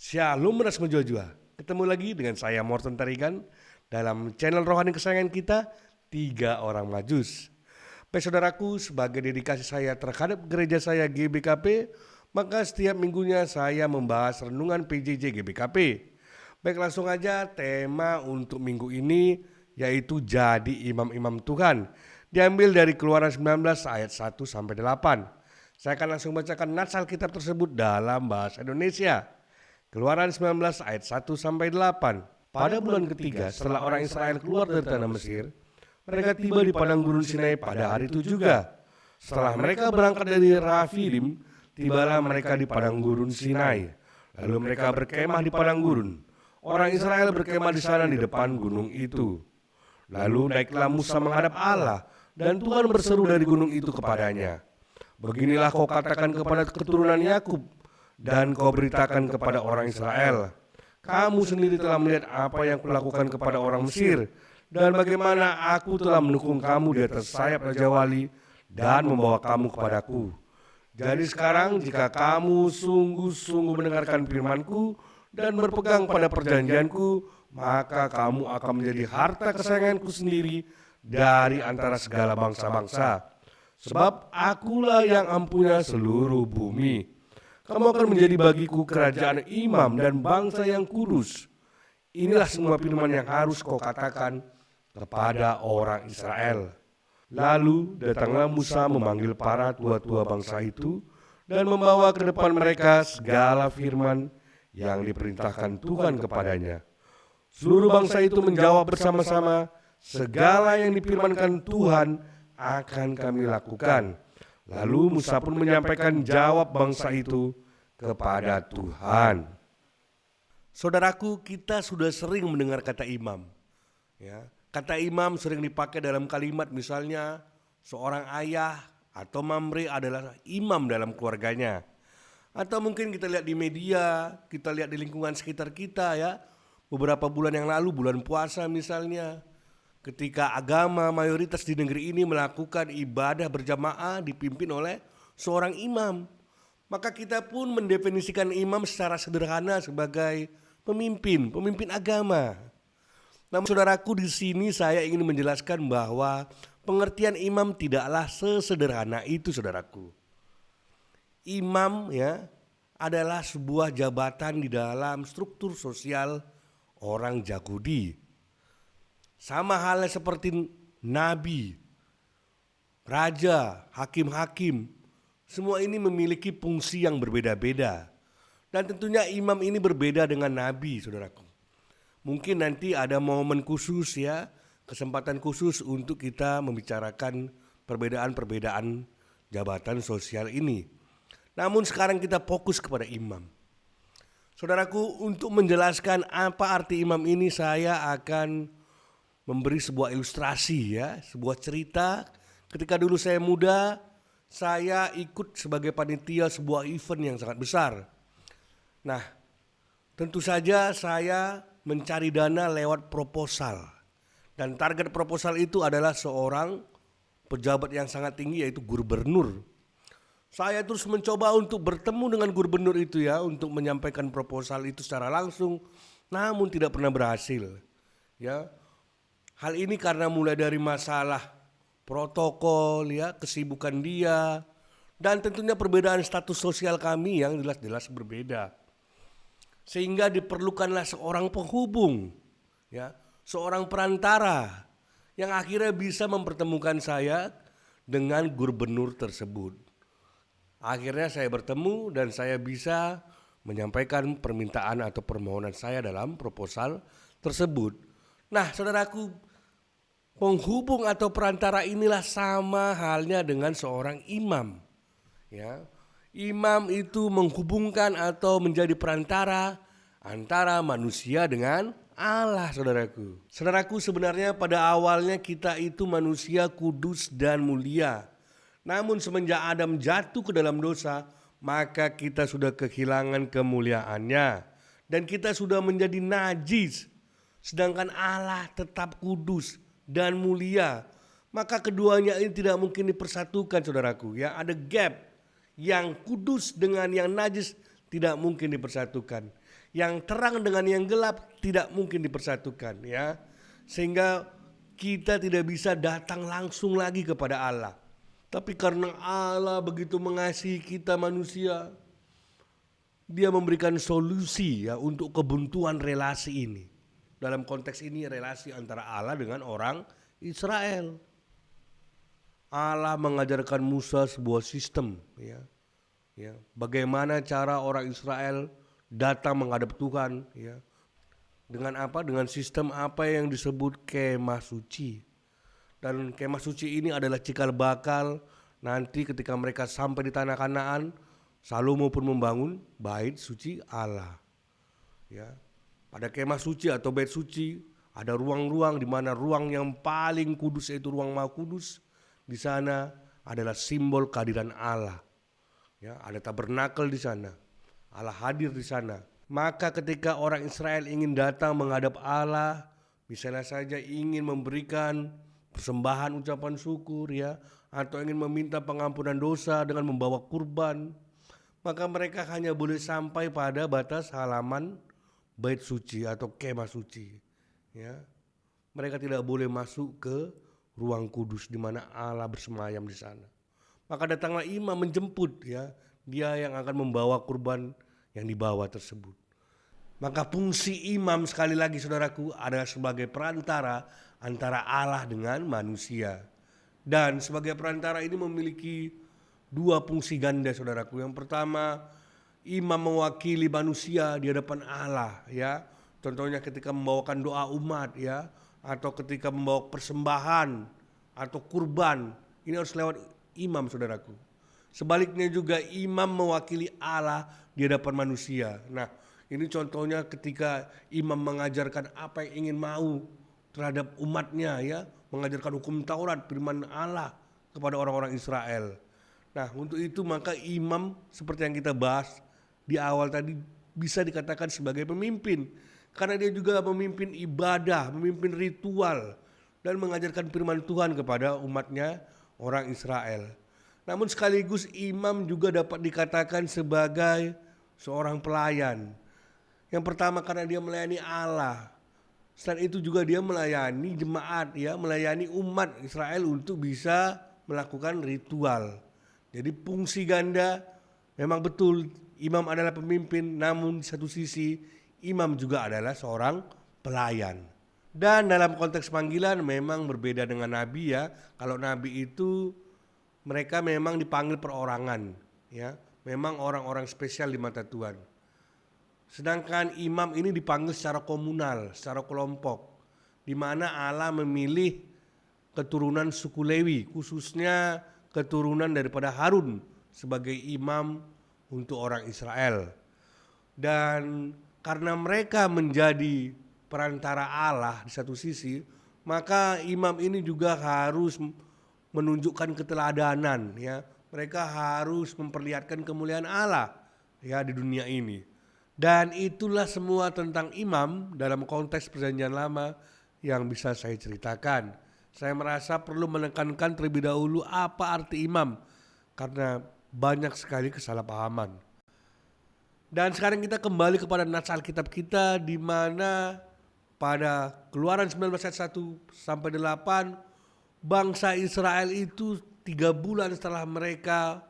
Shalom beras menjua-jua. Ketemu lagi dengan saya Morton Tarigan dalam channel rohani kesayangan kita, Tiga Orang Majus. Baik saudaraku, sebagai dedikasi saya terhadap gereja saya GBKP, maka setiap minggunya saya membahas renungan PJJ GBKP. Baik, langsung aja tema untuk minggu ini yaitu jadi imam-imam Tuhan. Diambil dari Keluaran 19 ayat 1 sampai 8. Saya akan langsung bacakan nats Alkitab tersebut dalam bahasa Indonesia. Keluaran 19 ayat 1 sampai 8. Pada bulan ketiga setelah orang Israel keluar dari tanah Mesir, mereka tiba di padang gurun Sinai pada hari itu juga. Setelah mereka berangkat dari Rafidim, tibalah mereka di padang gurun Sinai. Lalu mereka berkemah di padang gurun. Orang Israel berkemah di sana di depan gunung itu. Lalu naiklah Musa menghadap Allah, dan Tuhan berseru dari gunung itu kepadanya, "Beginilah kau katakan kepada keturunan Yakub, dan kau beritakan kepada orang Israel, kamu sendiri telah melihat apa yang kulakukan kepada orang Mesir, dan bagaimana aku telah mendukung kamu di atas sayap Raja Wali dan membawa kamu kepadaku. Jadi sekarang jika kamu sungguh-sungguh mendengarkan firman-Ku dan berpegang pada perjanjian-Ku, maka kamu akan menjadi harta kesayangan-Ku sendiri dari antara segala bangsa-bangsa. Sebab akulah yang empunya seluruh bumi. Kamu akan menjadi bagiku kerajaan imam dan bangsa yang kudus. Inilah semua firman yang harus kau katakan kepada orang Israel." Lalu datanglah Musa memanggil para tua-tua bangsa itu dan membawa ke depan mereka segala firman yang diperintahkan Tuhan kepadanya. Seluruh bangsa itu menjawab bersama-sama, "Segala yang difirmankan Tuhan akan kami lakukan." Lalu Musa pun menyampaikan jawab bangsa itu kepada Tuhan. Saudaraku, kita sudah sering mendengar kata imam. Ya, kata imam sering dipakai dalam kalimat, misalnya seorang ayah atau mamre adalah imam dalam keluarganya. Atau mungkin kita lihat di media, kita lihat di lingkungan sekitar kita ya. Beberapa bulan yang lalu, bulan puasa misalnya, ketika agama mayoritas di negeri ini melakukan ibadah berjamaah dipimpin oleh seorang imam, maka kita pun mendefinisikan imam secara sederhana sebagai pemimpin agama. Namun saudaraku, di sini saya ingin menjelaskan bahwa pengertian imam tidaklah sesederhana itu, saudaraku. Imam ya adalah sebuah jabatan di dalam struktur sosial orang Yahudi. Sama halnya seperti nabi, raja, hakim-hakim, semua ini memiliki fungsi yang berbeda-beda. Dan tentunya imam ini berbeda dengan nabi, saudaraku. Mungkin nanti ada momen khusus ya, kesempatan khusus untuk kita membicarakan perbedaan-perbedaan jabatan sosial ini. Namun sekarang kita fokus kepada imam. Saudaraku, untuk menjelaskan apa arti imam ini, saya akan memberi sebuah ilustrasi ya, sebuah cerita. Ketika dulu saya muda, saya ikut sebagai panitia sebuah event yang sangat besar. Nah, tentu saja saya mencari dana lewat proposal. Dan target proposal itu adalah seorang pejabat yang sangat tinggi, yaitu gubernur. Saya terus mencoba untuk bertemu dengan gubernur itu ya, untuk menyampaikan proposal itu secara langsung, namun tidak pernah berhasil. Ya, hal ini karena mulai dari masalah protokol ya, kesibukan dia, dan tentunya perbedaan status sosial kami yang jelas-jelas berbeda. Sehingga diperlukanlah seorang penghubung, ya, seorang perantara yang akhirnya bisa mempertemukan saya dengan gubernur tersebut. Akhirnya saya bertemu dan saya bisa menyampaikan permintaan atau permohonan saya dalam proposal tersebut. Nah, saudaraku, penghubung atau perantara inilah sama halnya dengan seorang imam. Ya, imam itu menghubungkan atau menjadi perantara antara manusia dengan Allah, saudaraku. Saudaraku, sebenarnya pada awalnya kita itu manusia kudus dan mulia. Namun semenjak Adam jatuh ke dalam dosa, maka kita sudah kehilangan kemuliaannya. Dan kita sudah menjadi najis. Sedangkan Allah tetap kudus dan mulia. Maka keduanya ini tidak mungkin dipersatukan, saudaraku. Ya, ada gap. Yang kudus dengan yang najis tidak mungkin dipersatukan. Yang terang dengan yang gelap tidak mungkin dipersatukan, ya. Sehingga kita tidak bisa datang langsung lagi kepada Allah. Tapi karena Allah begitu mengasihi kita manusia, Dia memberikan solusi ya untuk kebuntuan relasi ini. Dalam konteks ini relasi antara Allah dengan orang Israel. Allah mengajarkan Musa sebuah sistem, ya. Bagaimana cara orang Israel datang menghadap Tuhan, ya. Dengan apa? Dengan sistem apa yang disebut kemah suci. Dan kemah suci ini adalah cikal bakal nanti ketika mereka sampai di tanah Kanaan, Salomo pun membangun bait suci Allah. Ya. Pada kemah suci atau bait suci ada ruang-ruang di mana ruang yang paling kudus yaitu ruang Maha Kudus. Di sana adalah simbol kehadiran Allah. Ya, ada tabernakel di sana. Allah hadir di sana. Maka ketika orang Israel ingin datang menghadap Allah, misalnya saja ingin memberikan persembahan ucapan syukur, ya, atau ingin meminta pengampunan dosa dengan membawa kurban, maka mereka hanya boleh sampai pada batas halaman bait suci atau kemah suci, ya. Mereka tidak boleh masuk ke ruang kudus di mana Allah bersemayam di sana. Maka datanglah imam menjemput, ya, dia yang akan membawa kurban yang dibawa tersebut. Maka fungsi imam sekali lagi saudaraku adalah sebagai perantara antara Allah dengan manusia. Dan sebagai perantara ini memiliki dua fungsi ganda saudaraku. Yang pertama, imam mewakili manusia di hadapan Allah, ya. Contohnya ketika membawakan doa umat, ya, atau ketika membawa persembahan atau kurban, ini harus lewat imam saudaraku. Sebaliknya juga imam mewakili Allah di hadapan manusia. Nah, ini contohnya ketika imam mengajarkan apa yang ingin mau terhadap umatnya, ya, mengajarkan hukum Taurat, firman Allah kepada orang-orang Israel. Nah, untuk itu maka imam seperti yang kita bahas di awal tadi bisa dikatakan sebagai pemimpin. Karena dia juga memimpin ibadah, memimpin ritual, dan mengajarkan firman Tuhan kepada umatnya orang Israel. Namun sekaligus imam juga dapat dikatakan sebagai seorang pelayan. Yang pertama karena dia melayani Allah. Selain itu juga dia melayani jemaat, ya, melayani umat Israel untuk bisa melakukan ritual. Jadi fungsi ganda memang betul imam adalah pemimpin, namun di satu sisi imam juga adalah seorang pelayan. Dan dalam konteks panggilan memang berbeda dengan nabi, ya. Kalau nabi itu mereka memang dipanggil perorangan, ya. Memang orang-orang spesial di mata Tuhan. Sedangkan imam ini dipanggil secara komunal, secara kelompok, di mana Allah memilih keturunan suku Lewi, khususnya keturunan daripada Harun sebagai imam untuk orang Israel. Dan karena mereka menjadi perantara Allah di satu sisi, maka imam ini juga harus menunjukkan keteladanan, ya. Mereka harus memperlihatkan kemuliaan Allah, ya, di dunia ini. Dan itulah semua tentang imam dalam konteks perjanjian lama yang bisa saya ceritakan. Saya merasa perlu menekankan terlebih dahulu apa arti imam, karena banyak sekali kesalahpahaman. Dan sekarang kita kembali kepada nats Alkitab kita, di mana pada Keluaran 19 ayat 1 sampai 8, bangsa Israel itu 3 bulan setelah mereka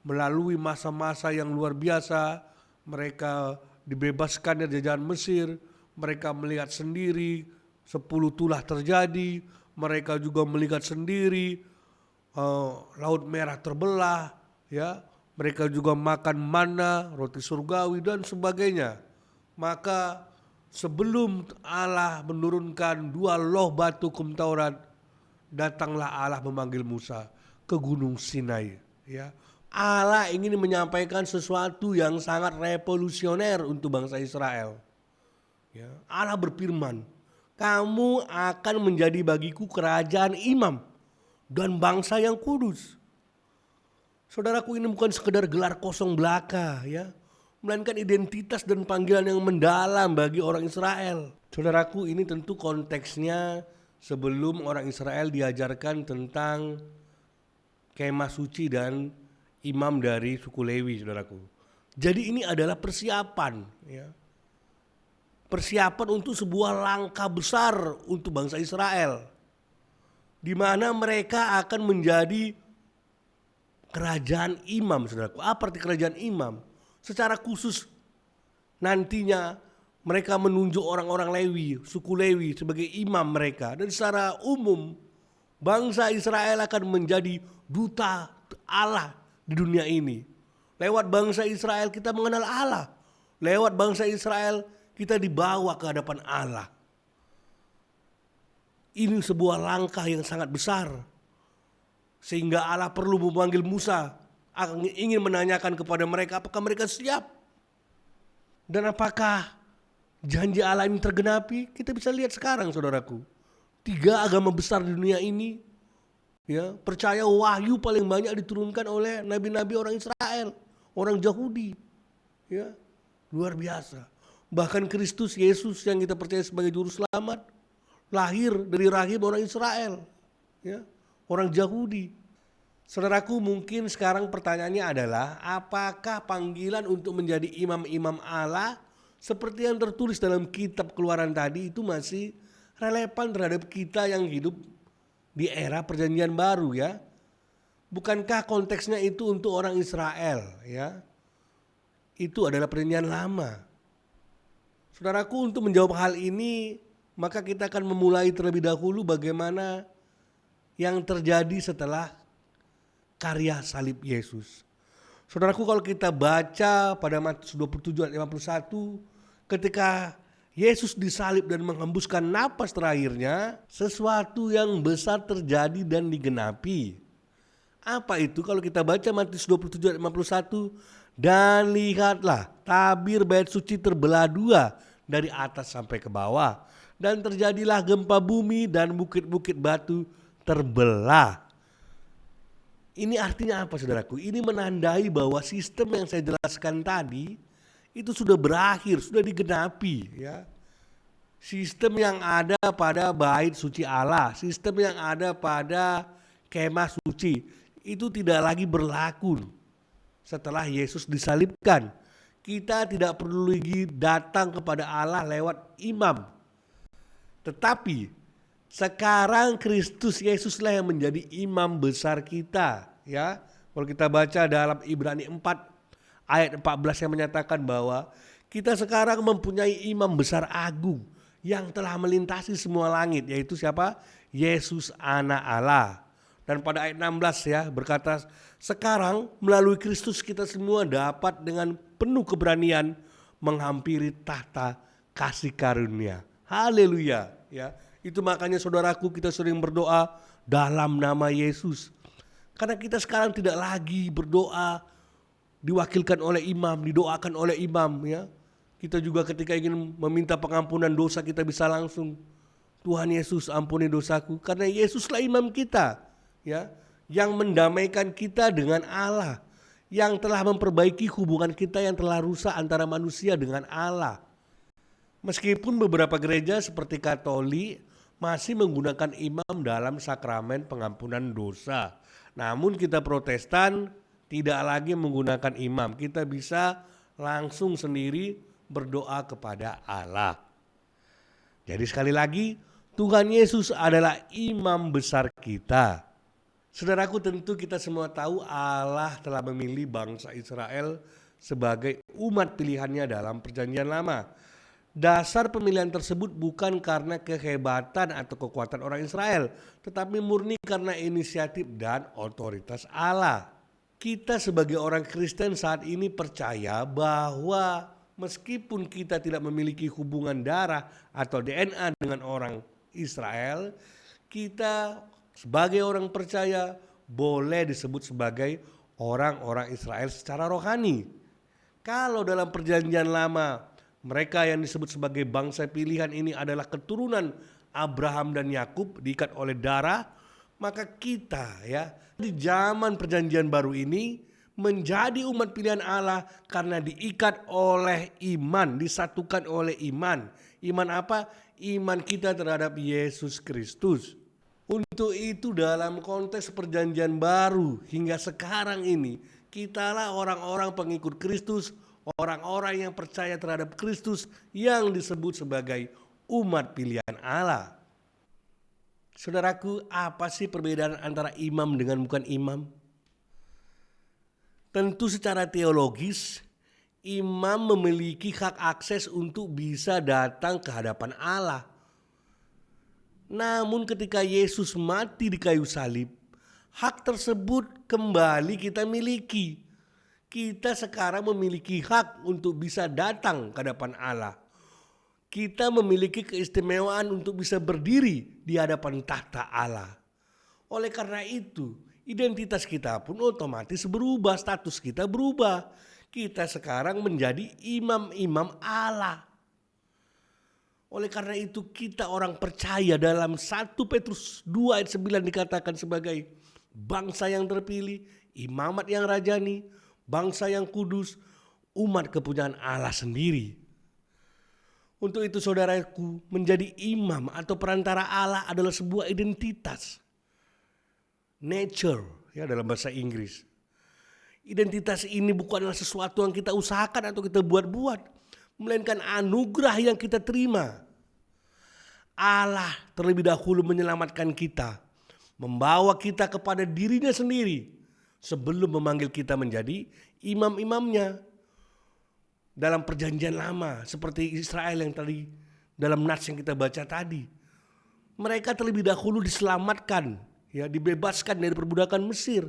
melalui masa-masa yang luar biasa, mereka dibebaskan dari jajahan Mesir, mereka melihat sendiri 10 tulah terjadi, mereka juga melihat sendiri Laut Merah terbelah, ya. Mereka juga makan mana, roti surgawi dan sebagainya. Maka sebelum Allah menurunkan 2 loh batu hukum Taurat, datanglah Allah memanggil Musa ke Gunung Sinai, ya. Allah ingin menyampaikan sesuatu yang sangat revolusioner untuk bangsa Israel. Ya, Allah berfirman, kamu akan menjadi bagiku kerajaan imam dan bangsa yang kudus. Saudaraku, ini bukan sekedar gelar kosong belaka, ya, melainkan identitas dan panggilan yang mendalam bagi orang Israel. Saudaraku, ini tentu konteksnya sebelum orang Israel diajarkan tentang kemah suci dan imam dari suku Lewi, saudaraku. Jadi ini adalah persiapan, ya. Persiapan untuk sebuah langkah besar untuk bangsa Israel, di mana mereka akan menjadi kerajaan imam, saudaraku. Apa arti kerajaan imam? Secara khusus nantinya mereka menunjuk orang-orang Lewi, suku Lewi sebagai imam mereka. Dan secara umum bangsa Israel akan menjadi duta Allah di dunia ini. Lewat bangsa Israel kita mengenal Allah. Lewat bangsa Israel kita dibawa ke hadapan Allah. Ini sebuah langkah yang sangat besar. Sehingga Allah perlu memanggil Musa, ingin menanyakan kepada mereka apakah mereka siap. Dan apakah janji Allah ini tergenapi? Kita bisa lihat sekarang, saudaraku. 3 agama besar di dunia ini, ya, percaya wahyu paling banyak diturunkan oleh nabi-nabi orang Israel, orang Yahudi. Ya, luar biasa. Bahkan Kristus Yesus yang kita percaya sebagai juru selamat lahir dari rahim orang Israel, ya, orang Yahudi. Saudaraku, mungkin sekarang pertanyaannya adalah apakah panggilan untuk menjadi imam-imam Allah seperti yang tertulis dalam kitab Keluaran tadi itu masih relevan terhadap kita yang hidup di era perjanjian baru, ya? Bukankah konteksnya itu untuk orang Israel, ya? Itu adalah perjanjian lama. Saudaraku, untuk menjawab hal ini maka kita akan memulai terlebih dahulu bagaimana yang terjadi setelah karya salib Yesus. Saudaraku, kalau kita baca pada Matius 27 ayat 51, ketika Yesus disalib dan menghembuskan napas terakhirnya, sesuatu yang besar terjadi dan digenapi. Apa itu? Kalau kita baca Matius 27 ayat 51, dan lihatlah tabir bait suci terbelah 2 dari atas sampai ke bawah, dan terjadilah gempa bumi dan bukit-bukit batu terbelah. Ini artinya apa, saudaraku? Ini menandai bahwa sistem yang saya jelaskan tadi itu sudah berakhir, sudah digenapi, ya. Sistem yang ada pada bait suci Allah, sistem yang ada pada kemah suci itu tidak lagi berlaku setelah Yesus disalibkan. Kita tidak perlu lagi datang kepada Allah lewat imam. Tetapi sekarang Kristus Yesuslah yang menjadi imam besar kita, ya. Kalau kita baca dalam Ibrani 4 ayat 14 yang menyatakan bahwa kita sekarang mempunyai imam besar agung yang telah melintasi semua langit, yaitu siapa? Yesus anak Allah. Dan pada ayat 16 ya berkata, sekarang melalui Kristus kita semua dapat dengan penuh keberanian menghampiri tahta kasih karunia. Haleluya, ya. Itu makanya saudaraku kita sering berdoa dalam nama Yesus. Karena kita sekarang tidak lagi berdoa diwakilkan oleh imam, didoakan oleh imam, ya. Kita juga ketika ingin meminta pengampunan dosa kita bisa langsung, Tuhan Yesus ampuni dosaku. Karena Yesuslah imam kita, ya, yang mendamaikan kita dengan Allah, yang telah memperbaiki hubungan kita yang telah rusak antara manusia dengan Allah. Meskipun beberapa gereja seperti Katolik masih menggunakan imam dalam sakramen pengampunan dosa, namun kita Protestan tidak lagi menggunakan imam. Kita bisa langsung sendiri berdoa kepada Allah. Jadi sekali lagi, Tuhan Yesus adalah imam besar kita. Saudaraku, tentu kita semua tahu Allah telah memilih bangsa Israel sebagai umat pilihannya dalam perjanjian lama. Dasar pemilihan tersebut bukan karena kehebatan atau kekuatan orang Israel, tetapi murni karena inisiatif dan otoritas Allah. Kita sebagai orang Kristen saat ini percaya bahwa meskipun kita tidak memiliki hubungan darah atau DNA dengan orang Israel, kita sebagai orang percaya boleh disebut sebagai orang-orang Israel secara rohani. Kalau dalam perjanjian lama mereka yang disebut sebagai bangsa pilihan ini adalah keturunan Abraham dan Yakub diikat oleh darah, maka kita, ya, di zaman perjanjian baru ini menjadi umat pilihan Allah karena diikat oleh iman, disatukan oleh iman. Iman apa? Iman kita terhadap Yesus Kristus. Untuk itu dalam konteks perjanjian baru hingga sekarang ini, kitalah orang-orang pengikut Kristus orang-orang yang percaya terhadap Kristus yang disebut sebagai umat pilihan Allah. Saudaraku, apa sih perbedaan antara imam dengan bukan imam? Tentu secara teologis, imam memiliki hak akses untuk bisa datang ke hadapan Allah. Namun ketika Yesus mati di kayu salib, hak tersebut kembali kita miliki. Kita sekarang memiliki hak untuk bisa datang ke hadapan Allah. Kita memiliki keistimewaan untuk bisa berdiri di hadapan tahta Allah. Oleh karena itu, identitas kita pun otomatis berubah, status kita berubah. Kita sekarang menjadi imam-imam Allah. Oleh karena itu kita orang percaya dalam 1 Petrus 2 ayat 9 dikatakan sebagai bangsa yang terpilih, imamat yang rajani, bangsa yang kudus, umat kepunyaan Allah sendiri. Untuk itu saudaraku, menjadi imam atau perantara Allah adalah sebuah identitas. Nature ya dalam bahasa Inggris. Identitas ini bukanlah sesuatu yang kita usahakan atau kita buat-buat, melainkan anugerah yang kita terima. Allah terlebih dahulu menyelamatkan kita, membawa kita kepada dirinya sendiri sebelum memanggil kita menjadi imam-imamnya. Dalam perjanjian lama seperti Israel yang tadi dalam nats yang kita baca tadi, mereka terlebih dahulu diselamatkan, ya, dibebaskan dari perbudakan Mesir,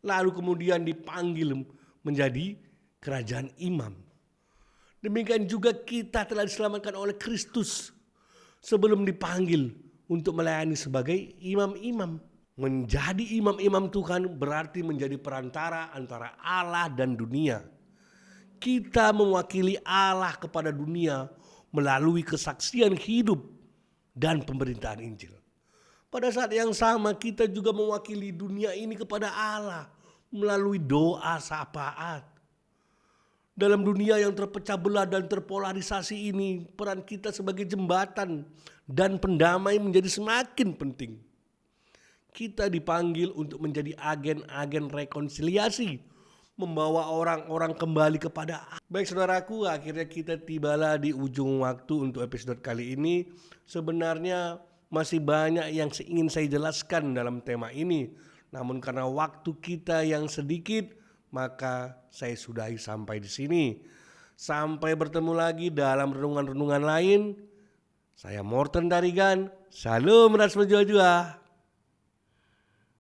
lalu kemudian dipanggil menjadi kerajaan imam. Demikian juga kita telah diselamatkan oleh Kristus sebelum dipanggil untuk melayani sebagai imam-imam. Menjadi imam-imam Tuhan berarti menjadi perantara antara Allah dan dunia. Kita mewakili Allah kepada dunia melalui kesaksian hidup dan pemberitaan Injil. Pada saat yang sama kita juga mewakili dunia ini kepada Allah melalui doa syafaat. Dalam dunia yang terpecah belah dan terpolarisasi ini, peran kita sebagai jembatan dan pendamai menjadi semakin penting. Kita dipanggil untuk menjadi agen-agen rekonsiliasi, membawa orang-orang kembali kepada Allah. Baik saudaraku, akhirnya kita tibalah di ujung waktu untuk episode kali ini. Sebenarnya masih banyak yang ingin saya jelaskan dalam tema ini, namun karena waktu kita yang sedikit, maka saya sudahi sampai di sini. Sampai bertemu lagi dalam renungan-renungan lain. Saya Morten Tarigan. Salam ras berjua-jua.